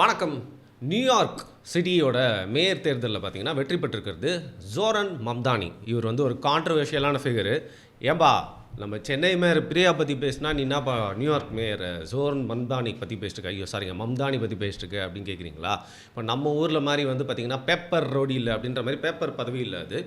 வணக்கம். New York சிட்டியோட mayor தேர்தலில் பார்த்தீங்கன்னா வெற்றி பெற்றிருக்கிறது ஜோரன் மம்தானி. இவர் வந்து ஒரு கான்ட்ரவர்ஷியலான ஃபிகரு. ஏன்பா நம்ம சென்னை மேயர் பிரியா பற்றி பேசினா நீ என்னப்பா நியூயார்க் மேயர் ஜோரன் மம்தானி பற்றி பேசிட்டுருக்க, ஐயோ சாரிங்க மம்தானி பற்றி பேசிட்டுருக்கு அப்படின்னு கேட்குறீங்களா? இப்போ நம்ம ஊரில் மாதிரி வந்து பார்த்திங்கன்னா பேப்பர் ரோடி இல்லை அப்படின்ற மாதிரி பேப்பர் பதவி இல்லை. அது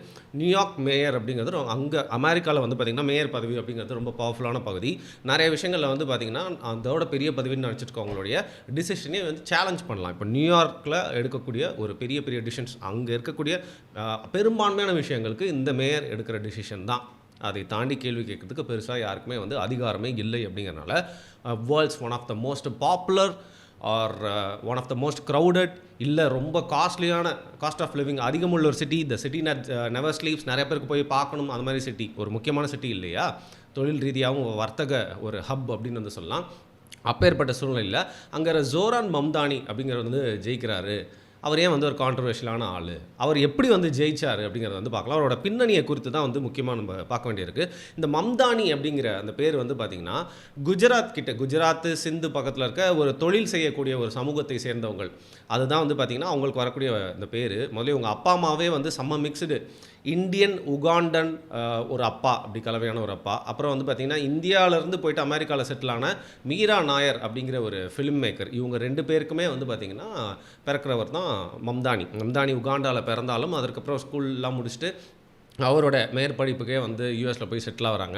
நியூயார்க் மேயர் அப்படிங்கிறது அங்கே அமெரிக்காவில் வந்து பார்த்திங்கன்னா மேயர் பதவி அப்படிங்கிறது ரொம்ப பவர்ஃபுல்லான பகுதி. நிறைய விஷயங்களில் வந்து பார்த்திங்கன்னா அதோட பெரிய பதவின்னு நினச்சிருக்கவங்களுடைய டிசிஷனே வந்து சேலஞ்ச் பண்ணலாம். இப்போ நியூயார்க்கில் எடுக்கக்கூடிய ஒரு பெரிய பெரிய டிசிஷன்ஸ், அங்கே இருக்கக்கூடிய பெரும்பான்மையான விஷயங்களுக்கு இந்த மேயர் எடுக்கிற டிசிஷன் தான். அதை தாண்டி கேள்வி கேட்கறதுக்கு பெருசாக யாருக்குமே வந்து அதிகாரமே இல்லை. அப்படிங்கிறனால world's one of the most popular or one of the most crowded இல்லை ரொம்ப காஸ்ட்லியான காஸ்ட் ஆஃப் லிவிங் அதிகமுள்ள ஒரு சிட்டி. இந்த சிட்டி நெவர் ஸ்லீப்ஸ், நிறைய பேருக்கு போய் பார்க்கணும் அந்த மாதிரி சிட்டி, ஒரு முக்கியமான சிட்டி இல்லையா? தொழில் ரீதியாகவும் வர்த்தக ஒரு ஹப் அப்படின்னு வந்து சொல்லலாம். அப்பேற்பட்ட சூழ்நிலையில் அங்கே ஜோரான் மம்தானி அப்படிங்கிறது வந்து ஜெயிக்கிறாரு. அவர் ஏன் வந்து ஒரு கான்ட்ரவர்ஷியலான ஆள், அவர் எப்படி வந்து ஜெயிச்சார் அப்படிங்கிறத வந்து பார்க்கலாம். அவரோட பின்னணியை குறித்து தான் வந்து முக்கியமாக நம்ம பார்க்க வேண்டியிருக்கு. இந்த மம்தானி அப்படிங்கிற அந்த பேர் வந்து பார்த்திங்கன்னா குஜராத்து சிந்து பக்கத்தில் இருக்க ஒரு தொழில் செய்யக்கூடிய ஒரு சமூகத்தை சேர்ந்தவங்க. அதுதான் வந்து பார்த்திங்கன்னா அவங்களுக்கு வரக்கூடிய இந்த பேர். முதல்ல உங்கள் அப்பா அம்மாவே வந்து செம்ம மிக்ஸ்டு இந்தியன் உகாண்டன் ஒரு அப்பா, அப்படி கலவையான ஒரு அப்பா. அப்புறம் வந்து பார்த்திங்கன்னா இந்தியாவிலேருந்து போயிட்டு அமெரிக்காவில் செட்டிலான மீரா நாயர் அப்படிங்கிற ஒரு ஃபிலிம் மேக்கர். இவங்க ரெண்டு பேருக்குமே வந்து பார்த்திங்கன்னா பிறக்கிறவர் தான் மம்தானி உகாண்டாவில் பிறந்தாலும் அதற்கப்புறம் ஸ்கூல்லாம் முடிச்சுட்டு அவரோட மேற்படிப்புக்கே வந்து யூஎஸில் போய் செட்டில் ஆகிறாங்க.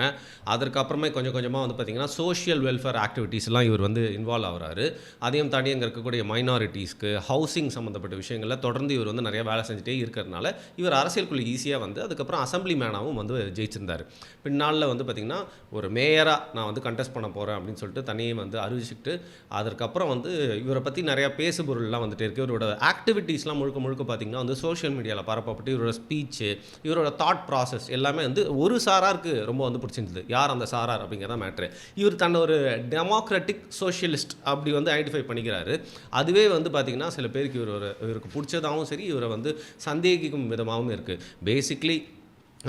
அதற்கப்புறமே கொஞ்சம் கொஞ்சமாக வந்து பார்த்திங்கன்னா சோஷியல் வெல்ஃபேர் ஆக்டிவிட்டீஸ்லாம் இவர் வந்து இன்வால்வ் ஆகிறாரு. அதையும் தாண்டி அங்கே இருக்கக்கூடிய மைனாரிட்டிஸ்க்கு ஹவுசிங் சம்மந்தப்பட்ட விஷயங்களில் தொடர்ந்து இவர் வந்து நிறைய வேலை செஞ்சுட்டே இருக்கிறதுனால இவர் அரசியலுக்குள்ளே ஈஸியாக வந்து அதுக்கப்புறம் அசம்பிளி மேனாகவும் வந்து ஜெயிச்சிருந்தார். பின்னாளில் வந்து பார்த்திங்கன்னா ஒரு மேயராக நான் வந்து கண்டெஸ்ட் பண்ண போகிறேன் அப்படின்னு சொல்லிட்டு தனியே வந்து அறிவிச்சுக்கிட்டு அதற்கப்புறம் வந்து இவரை பற்றி நிறையா பேசுபொருள்லாம் வந்துட்டு இருக்குது. இவரோட ஆக்டிவிட்டீஸ்லாம் முழுக்க பார்த்திங்கன்னா வந்து சோஷியல் மீடியாவில் பரப்பப்பட்டு இவரோட ஸ்பீச்சு, இவரோட தாட் ப்ராசஸ் எல்லாமே வந்து ஒரு சாராருக்கு ரொம்ப வந்து பிடிச்சிருந்தது. யார் அந்த சாரார் அப்படிங்கிறத மேட்ரு. இவர் தன்னை ஒரு டெமோக்ராட்டிக் சோஷியலிஸ்ட் அப்படி வந்து ஐடென்டிஃபை பண்ணிக்கிறாரு. அதுவே வந்து பார்த்திங்கன்னா சில பேருக்கு இவருக்கு பிடிச்சதாகவும் சரி, இவரை வந்து சந்தேகிக்கும் விதமாகவும் இருக்குது. பேசிக்லி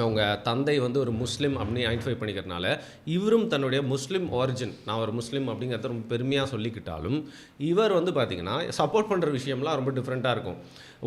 அவங்க தந்தை வந்து ஒரு முஸ்லீம் அப்படின்னு ஐடென்டிஃபை பண்ணிக்கிறதுனால இவரும் தன்னுடைய முஸ்லீம் ஆரிஜின், நான் ஒரு முஸ்லீம் அப்படிங்கிறத ரொம்ப பெருமையாக சொல்லிக்கிட்டாலும் இவர் வந்து பார்த்திங்கன்னா சப்போர்ட் பண்ணுற விஷயம்லாம் ரொம்ப டிஃப்ரெண்ட்டாக இருக்கும்.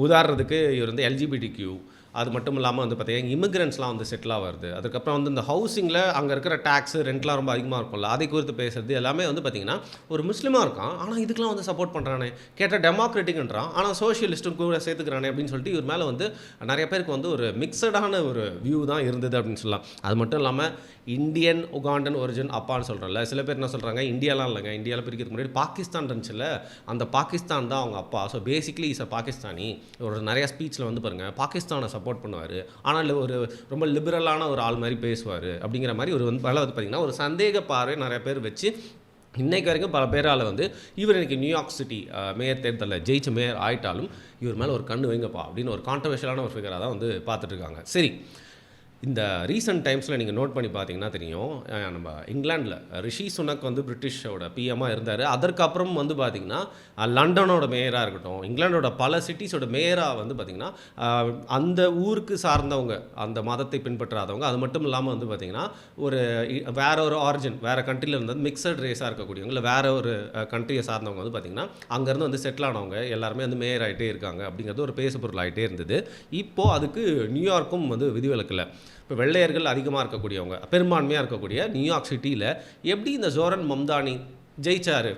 உதாரணத்துக்கு இவர் வந்து எல்ஜிபிடிக்யூ, அது மட்டும் இல்லாமல் வந்து பார்த்திங்கன்னா இமிக்ரெண்ட்ஸ்லாம் வந்து செட்டில் ஆகிறது. அதுக்கப்புறம் வந்து இந்த ஹவுசிங்கில் அங்கே இருக்கிற டேக்ஸு ரெண்ட்லாம் ரொம்ப அதிகமாக இருக்கும்ல, அதை குறித்து பேசுறது எல்லாமே வந்து பார்த்திங்கன்னா ஒரு முஸ்லீமாக இருக்கான், ஆனால் இதுக்கெலாம் வந்து சப்போர்ட் பண்ணுறானே, கேட்டால் டெமோக்ராட்டிக்ன்றான், ஆனால் சோஷியலிஸ்ட்டும் கூட சேர்த்துக்கிறானே அப்படின்னு சொல்லிட்டு இவர் மேலே வந்து நிறைய பேருக்கு வந்து ஒரு மிக்சடான ஒரு வியூ தான் இருந்தது அப்படின்னு சொல்லலாம். அது மட்டும் இல்லாமல் இந்தியன் உகாண்டன் ஒரிஜின் அப்பான்னு சொல்கிறோம்ல, சில பேர் என்ன சொல்கிறாங்க இந்தியாலாம் இல்லைங்க, இந்தியாவில் பிரிக்கிறதுக்கு முன்னாடி பாகிஸ்தான் இருந்துச்சுல்ல, அந்த பாகிஸ்தான் தான் அவங்க அப்பா. So basically is a Pakistani. ஒரு நிறையா ஸ்பீச்சில் வந்து பாருங்கள் பாகிஸ்தானை சப்போர்ட் பண்ணுவார், ஆனால் ஒரு ரொம்ப லிபரலான ஒரு ஆள் மாதிரி பேசுவார் அப்படிங்கிற மாதிரி ஒரு வந்து வந்து பார்த்திங்கன்னா ஒரு சந்தேக பார்வை நிறைய பேர் வச்சு இன்றைக்கு வரைக்கும் பல பேரால் வந்து இவர் இன்றைக்கி நியூயார்க் சிட்டி மேயர் தேர்தலில் ஜெயிச்ச மேயர் ஆகிட்டாலும் இவர் மேலே ஒரு கண்ணு வைங்கப்பா அப்படின்னு ஒரு கான்ட்ரவர்ஷியலான ஒரு ஃபிகராக தான் வந்து பார்த்துட்ருக்காங்க. சரி, இந்த ரீசெண்ட் டைம்ஸில் நீங்கள் நோட் பண்ணி பார்த்தீங்கன்னா தெரியும், நம்ம இங்கிலாண்டில் ரிஷி சுனக் வந்து பிரிட்டிஷோட பிஎம்மாக இருந்தார். அதற்கப்புறம் வந்து பார்த்திங்கன்னா லண்டனோட மேயராக இருக்கட்டும், இங்கிலாண்டோட பல சிட்டிஸோட மேயராக வந்து பார்த்திங்கன்னா அந்த ஊருக்கு சார்ந்தவங்க, அந்த மதத்தை பின்பற்றாதவங்க, அது மட்டும் இல்லாமல் வந்து பார்த்திங்கன்னா ஒரு வேற ஒரு ஆரிஜின், வேறு கண்ட்ரியில் இருந்தது மிக்சட் ரேஸாக இருக்கக்கூடியவங்க, இல்லை வேறு ஒரு கண்ட்ரியை சார்ந்தவங்க வந்து பார்த்திங்கன்னா அங்கேருந்து வந்து செட்டில் ஆனவங்க எல்லாருமே வந்து மேயர் ஆகிட்டே இருக்காங்க அப்படிங்கிறது ஒரு பேசுபொருள் ஆகிட்டே இருந்தது. இப்போது அதுக்கு நியூயார்க்கும் வந்து விதிவிலக்கில்லை. இப்போ வெள்ளையர்கள் அதிகமாக இருக்கக்கூடியவங்க, பெரும்பான்மையாக இருக்கக்கூடிய நியூயார்க் சிட்டியில் எப்படி இந்த ஜோரன் மம்தானி ஜெயிச்சார்,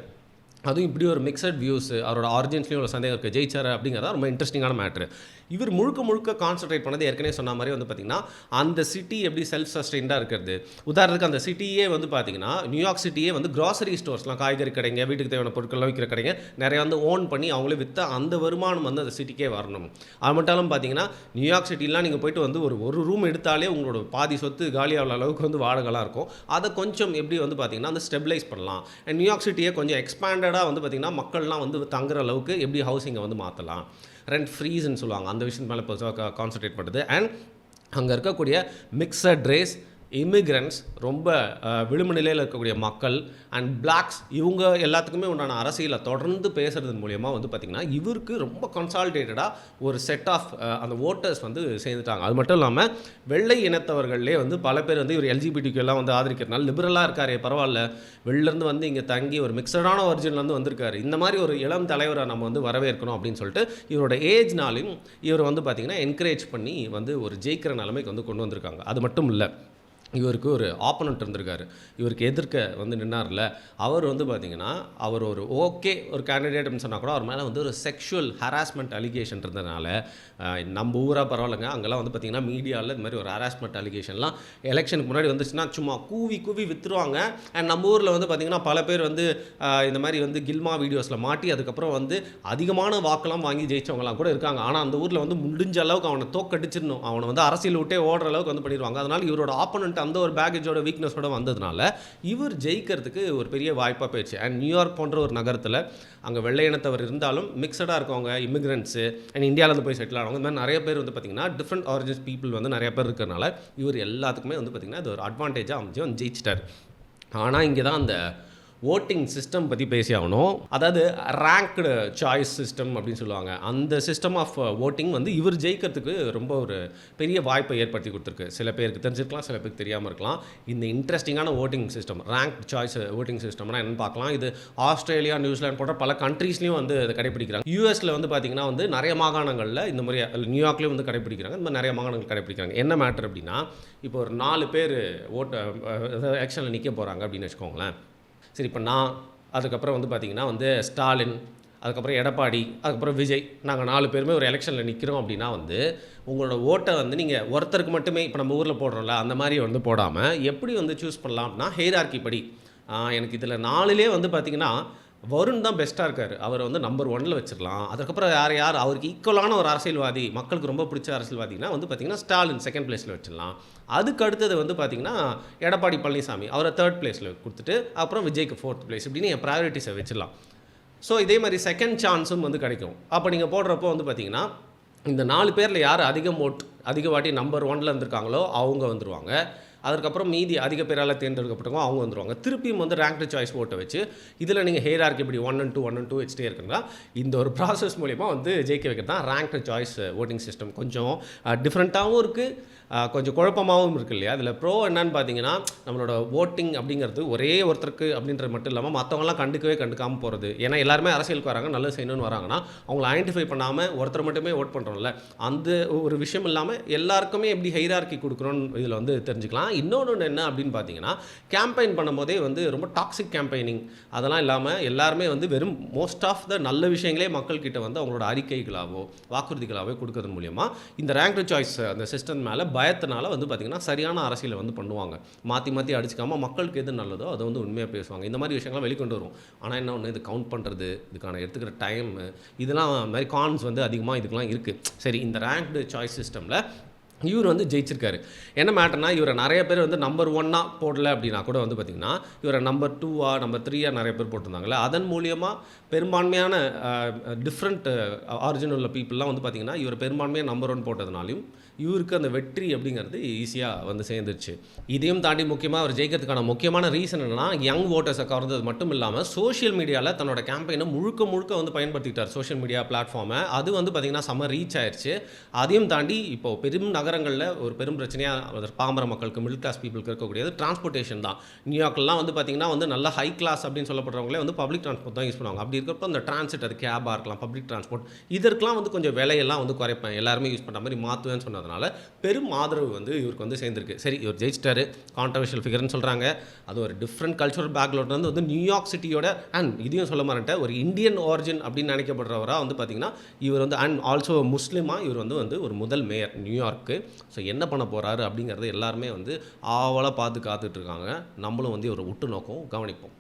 அதுவும் இப்படி ஒரு மிக்சட் வியூஸு, அவரோட ஆரிஜின்ஸ்லேயும் ஒரு சந்தேகம் இருக்குது, ஜெயிச்சார் அப்படிங்கிறதா ரொம்ப இன்ட்ரெஸ்டிங்கான மேட்ரு. இவர் முழுக்க கான்சன்ட்ரேட் பண்ணது ஏற்கனவே சொன்ன மாதிரி வந்து பார்த்திங்கன்னா அந்த சிட்டி எப்படி செல்ஃப் சஸ்டெயின்டாக இருக்கிறது. உதாரணத்துக்கு அந்த சிட்டியே வந்து பார்த்திங்கன்னா நியூயார்க் சிட்டியே வந்து கிராசரி ஸ்டோர்ஸ்லாம், காய்கறி கடைங்க, வீட்டுக்கு தேவையான பொருட்கள்லாம் விற்கிற கடைங்க நிறையா வந்து ஓன் பண்ணி அவங்களே விற்று அந்த வருமானம் வந்து அந்த சிட்டிக்கே வரணும். அது மட்டும் பார்த்திங்கன்னா நியூயார்க் சிட்டிலாம் நீங்கள் போய்ட்டு வந்து ஒரு ரூம் எடுத்தாலே உங்களோட பாதி சொத்து காலியாகிற அளவுக்கு வந்து வாடகைலாம் இருக்கும். அதை கொஞ்சம் எப்படி வந்து பார்த்திங்கன்னா அந்த ஸ்டெபிலைஸ் பண்ணலாம், அண்ட் நியூயார்க் சிட்டியை கொஞ்சம் எக்ஸ்பேண்டடாக வந்து பார்த்திங்கன்னா மக்கள்லாம் வந்து தங்குற அளவுக்கு எப்படி ஹவுசிங்கை வந்து மாற்றலாம், ரெண்ட் ஃப்ரீஸ்ன்னு சொல்லுவாங்க, அந்த விஷயம் மேலே இப்போ கான்சன்ட்ரேட் பண்ணுறது. அண்ட் அங்கே இருக்கக்கூடிய மிக்சட் ரேஸ் இமிக்ரன்ட்ஸ், ரொம்ப விளிம்பு நிலையில் இருக்கக்கூடிய மக்கள் அண்ட் பிளாக்ஸ், இவங்க எல்லாத்துக்குமே உண்டான அரசியலை தொடர்ந்து பேசுறதன் மூலியமா வந்து பார்த்திங்கன்னா இவருக்கு ரொம்ப கன்சாலிடேட்டடாக ஒரு செட் ஆஃப் அந்த ஓட்டர்ஸ் வந்து சேர்ந்துட்டாங்க. அது மட்டும் இல்லாமல் வெள்ளை இனத்தவர்கள்லேயே வந்து பல பேர் வந்து இவர் எல்ஜிபிடிக்கு எல்லாம் வந்து ஆதரிக்கிறதுனால லிபரலாக இருக்காரு, பரவாயில்ல, வெளிலேருந்து வந்து இங்கே தங்கி ஒரு மிக்சடான ஒரிஜின்லேருந்து வந்திருக்காரு, இந்த மாதிரி ஒரு இளம் தலைவரை நம்ம வந்து வரவேற்கணும் அப்படின்னு சொல்லிட்டு இவரோட ஏஜ்னாலையும் இவர் வந்து பார்த்திங்கன்னா என்கரேஜ் பண்ணி வந்து ஒரு ஜெயிக்கிற நிலைமைக்கு வந்து கொண்டு வந்திருக்காங்க. அது மட்டும் இல்லை, இவருக்கு ஒரு ஆப்போனண்ட் இருந்திருக்காரு, இவருக்கு எதிர்க்க வந்து நின்னார்ல, அவர் வந்து பார்த்திங்கன்னா அவர் ஒரு ஒரு கேண்டிடேட்னு சொன்னால் கூட அவர் மேலே வந்து ஒரு செக்ஷுவல் ஹராஸ்மெண்ட் அலிகேஷன் இருந்ததுனால நம்ம ஊராக பரவாயில்லைங்க, அங்கெல்லாம் வந்து பார்த்திங்கன்னா மீடியாவில் இந்த மாதிரி ஒரு ஹராஸ்மெண்ட் அலிகேஷன்லாம் எலெக்ஷனுக்கு முன்னாடி வந்துச்சுன்னா சும்மா கூவி விற்றுருவாங்க. அண்ட் நம்ம ஊரில் வந்து பார்த்திங்கன்னா பல பேர் வந்து இந்த மாதிரி வந்து கில்மா வீடியோஸில் மாட்டி அதுக்கப்புறம் வந்து அதிகமான வாக்கெல்லாம் வாங்கி ஜெயிச்சவங்கலாம் கூட இருக்காங்க. ஆனால் அந்த ஊரில் வந்து முடிஞ்ச அளவுக்கு அவனை தோக்கடிச்சிடணும், அவனை வந்து அரசியல் விட்டே ஓடுற அளவுக்கு வந்து பண்ணிடுவாங்க. அதனால் இவரோட ஆப்போனண்ட் அந்த ஒரு பேக்கேஜோட வீக்னஸோட வந்ததுனால இவர் ஜெயிக்கிறதுக்கு ஒரு பெரிய வாய்ப்பாக போயிடுச்சு. அண்ட் நியூயார்க் போன்ற ஒரு நகரத்தில் அங்கே வெள்ளை இனத்தவர் இருந்தாலும் மிக்சடாக இருக்கவங்க, இமிக்ரெண்ட்ஸு அண்ட் இந்தியாவிலேருந்து போய் செட்டில் ஆனவங்க, இந்த மாதிரி நிறைய பேர் வந்து பார்த்திங்கன்னா டிஃப்ரெண்ட் ஆரிஜின்ஸ் பீப்புள் வந்து நிறைய பேர் இருக்கிறனால இவர் எல்லாத்துக்குமே வந்து பார்த்திங்கன்னா இது ஒரு அட்வான்டேஜாக அமைச்சு வந்து ஜெயிச்சிட்டார். ஆனால் இங்கே தான் அந்த ஓட்டிங் சிஸ்டம் பற்றி பேசி ஆகணும். அதாவது ரேங்க்டு சாய்ஸ் சிஸ்டம் அப்படின்னு சொல்லுவாங்க. அந்த சிஸ்டம் ஆஃப் ஓட்டிங் வந்து இவர் ஜெயிக்கிறதுக்கு ரொம்ப ஒரு பெரிய வாய்ப்பை ஏற்படுத்தி கொடுத்துருக்கு. சில பேருக்கு தெரிஞ்சிருக்கலாம், சில பேருக்கு தெரியாமல் இருக்கலாம். இந்த இன்ட்ரெஸ்டிங்கான voting system, ranked choice voting சிஸ்டம்னா என்னென்னு பார்க்கலாம். இது ஆஸ்திரேலியா, நியூசிலாந்து போன்ற பல கண்ட்ரீஸ்லையும் வந்து அதை கடைப்பிடிக்கிறாங்க. யூஎஸில் வந்து பார்த்திங்கன்னா வந்து நிறைய மாகாணங்களில் இந்த மாதிரி, நியூயார்க்லேயும் வந்து கடைப்பிடிக்கிறாங்க. இந்த மாதிரி நிறைய மாகாணங்கள் கடைப்பிடிக்கிறாங்க. என்ன மேட்டர் அப்படின்னா, இப்போ ஒரு 4 பேர் எலெக்ஷனில் நிற்க போகிறாங்க அப்படின்னு வச்சுக்கோங்களேன். சரி, இப்போ நான், அதுக்கப்புறம் வந்து பார்த்திங்கன்னா வந்து ஸ்டாலின், அதுக்கப்புறம் எடப்பாடி, அதுக்கப்புறம் விஜய், நாங்கள் 4 பேருமே ஒரு எலெக்ஷனில் நிற்கிறோம் அப்படின்னா வந்து உங்களோட ஓட்டை வந்து நீங்கள் ஒருத்தருக்கு மட்டுமே, இப்போ நம்ம ஊரில் போடுறோம்ல அந்த மாதிரி வந்து போடாமல் எப்படி வந்து சூஸ் பண்ணலாம் அப்படின்னா ஹெய்ரார்கி படி. எனக்கு இதில் 4லே வந்து பார்த்திங்கன்னா வருண் தான் பெஸ்ட்டாக இருக்கார், அவர் வந்து நம்பர் 1ல் வச்சிடலாம். அதுக்கப்புறம் யார் அவருக்கு ஈக்குவலான ஒரு அரசியல்வாதி, மக்களுக்கு ரொம்ப பிடிச்ச அரசியல்வாதினா வந்து பார்த்திங்கன்னா ஸ்டாலின் செகண்ட் பிளேஸில் வச்சிடலாம். அதுக்கு அடுத்தது வந்து பார்த்திங்கன்னா எடப்பாடி பழனிசாமி, அவரை 3rd பிளேஸில் கொடுத்துட்டு அப்புறம் விஜய்க்கு 4th பிளேஸ், இப்படின்னு என் ப்ரையாரிட்டிஸை வச்சிடலாம். ஸோ இதே மாதிரி செகண்ட் சான்ஸும் வந்து கிடைக்கும். அப்போ நீங்கள் போடுறப்போ வந்து பார்த்திங்கன்னா இந்த 4 பேரில் யார் அதிக வாட்டி நம்பர் 1ல் இருந்திருக்காங்களோ அவங்க வந்துடுவாங்க. அதுக்கப்புறம் மீதி அதிக பேரால் தேர்ந்தெடுக்கப்பட்டவங்க அவங்க வந்துடுவாங்க. திருப்பியும் வந்து ரேங்க்டு சாய்ஸ் ஓட்டை வச்சு இதில் நீங்கள் ஹெய்ரார்கி இப்படி 1 and 2 வச்சுட்டே இருக்குங்களா. இந்த ஒரு ப்ராசஸ் மூலிமா வந்து ஜெயிக்க வைக்கிறது தான் ரேங்க்டு சாய்ஸ் ஓட்டிங் சிஸ்டம். கொஞ்சம் டிஃப்ரெண்ட்டாகவும் இருக்குது, கொஞ்சம் குழப்பமாகவும் இருக்குது இல்லையா. அதில் ப்ரோ என்னன்னு பார்த்தீங்கன்னா, நம்மளோட ஓட்டிங் அப்படிங்கிறது ஒரே ஒருத்தருக்கு அப்படின்றது மட்டும் இல்லாமல் மற்றவங்களாம் கண்டுக்காமல் போகிறது. ஏன்னா எல்லாருமே அரசியலுக்கு வராங்க, நல்லது செய்யணும்னு வராங்கன்னா அவங்கள ஐடென்டிஃபை பண்ணாமல் ஒருத்தர் மட்டுமே ஓட் பண்ணுறோம்ல, அந்த ஒரு விஷயம் இல்லாமல் எல்லாருக்குமே எப்படி ஹெய்ரார்கி கொடுக்குறோன்னு இதில் வந்து தெரிஞ்சுக்கலாம். இன்னொன்று என்ன அப்படின்னு பார்த்தீங்கன்னா, கேம்பெயின் பண்ணும்போதே வந்து ரொம்ப டாக்ஸிக் கேம்பெயினிங் அதெல்லாம் இல்லாமல் எல்லாருமே வந்து வெறும் மோஸ்ட் ஆஃப் த நல்ல விஷயங்களே மக்கள்கிட்ட வந்து அவங்களோட அறிக்கைகளாவோ வாக்குறுதிகளாகவோ கொடுக்கறது மூலியமாக இந்த ரேங்க்டு சாய்ஸ் அந்த சிஸ்டம் மேலே பயத்தினால வந்து பார்த்திங்கன்னா சரியான அரசியலை வந்து பண்ணுவாங்க. மாற்றி அடிச்சுக்காமல் மக்களுக்கு எது நல்லதோ அதை வந்து உண்மையாக பேசுவாங்க. இந்த மாதிரி விஷயங்கள்லாம் வெளிக்கொண்டு வரும். ஆனால் என்ன ஒன்று, இது கவுண்ட் பண்ணுறது, இதுக்கான எடுத்துக்கிற டைம், இதெல்லாம் மாதிரி கான்ஸ் வந்து அதிகமாக இதுக்கெலாம் இருக்குது. சரி, இந்த ரேங்க்டு சாய்ஸ் சிஸ்டமில் இவர் வந்து ஜெயிச்சிருக்காரு. என்ன மேட்டர்னா, இவரை நிறைய பேர் வந்து நம்பர் 1 போடல அப்படின்னா கூட வந்து பார்த்திங்கன்னா இவரை நம்பர் 2 நம்பர் 3 நிறைய பேர் போட்டிருந்தாங்களே, அதன் மூலியமாக பெரும்பான்மையான டிஃப்ரெண்ட் ஆரிஜின் உள்ள பீப்புளெலாம் வந்து பார்த்திங்கன்னா இவர் பெரும்பான்மையாக நம்பர் 1 போட்டதுனாலையும் இவருக்கு அந்த வெற்றி அப்படிங்கிறது ஈஸியாக வந்து சேர்ந்துருச்சு. இதையும் தாண்டி முக்கியமாக அவர் ஜெயிக்கிறதுக்கான முக்கியமான ரீசன் என்னென்னா, யங் ஓட்டர்ஸை கவர்ந்தது மட்டும் இல்லாமல் சோஷியல் மீடியாவில் தன்னோட கேம்பெயினை முழுக்க வந்து பயன்படுத்திக்கிட்டார். சோஷியல் மீடியா பிளாட்ஃபார்மை அது வந்து பார்த்திங்கன்னா செம்ம ரீச் ஆயிடுச்சு. அதையும் தாண்டி இப்போது பெரும் நகரங்களில் ஒரு பெரும் பிரச்சனையாக பாமர மக்களுக்கு, மிடில் கிளாஸ் பீப்புளுக்கு இருக்கக்கூடியது டிரான்ஸ்போர்ட்டேஷன் தான். நியூயார்க்லாம் வந்து பார்த்திங்கன்னா வந்து நல்ல ஹை கிளாஸ் அப்படின்னு சொல்லப்படுறவங்களே வந்து பப்ளிக் டிரான்ஸ்போர்ட் தான் யூஸ் பண்ணுவாங்க. அப்படி இருக்கிறப்போ அந்த டிரான்சிட், அது கேபாக இருக்கலாம், பப்ளிக் டிரான்ஸ்போர்ட், இதற்கெலாம் வந்து கொஞ்சம் விலையெல்லாம் வந்து குறைப்பேன், எல்லாருமே யூஸ் பண்ணுற மாதிரி மாற்றுவேன்னு சொன்னது பெரும் ஆதரவு வந்து இவருக்கு வந்து சேர்ந்திருக்கு. சரி, இவர் ஜெயிச்சிட்டாரு, கான்ட்ரவர்ஷியல் ஃபிகர்னு சொல்கிறாங்க. அது ஒரு டிஃப்ரெண்ட் கல்ச்சுரல் பேக்ரவுண்ட் வந்து நியூயார்க் சிட்டியோட, அண்ட் இதையும் சொல்ல மாட்டேன், ஒரு இந்தியன் ஆரிஜின் அப்படின்னு நினைக்கப்படுறவராக வந்து பார்த்திங்கன்னா இவர் வந்து, அண்ட் ஆல்சோ முஸ்லீமாக இவர் வந்து ஒரு முதல் மேயர் நியூயார்க்கு. ஸோ என்ன பண்ண போகிறாரு அப்படிங்கிறது எல்லாருமே வந்து ஆவலாக பார்த்து காத்துட்ருக்காங்க. நம்மளும் வந்து ஒரு உற்று நோக்கம் கவனிப்போம்.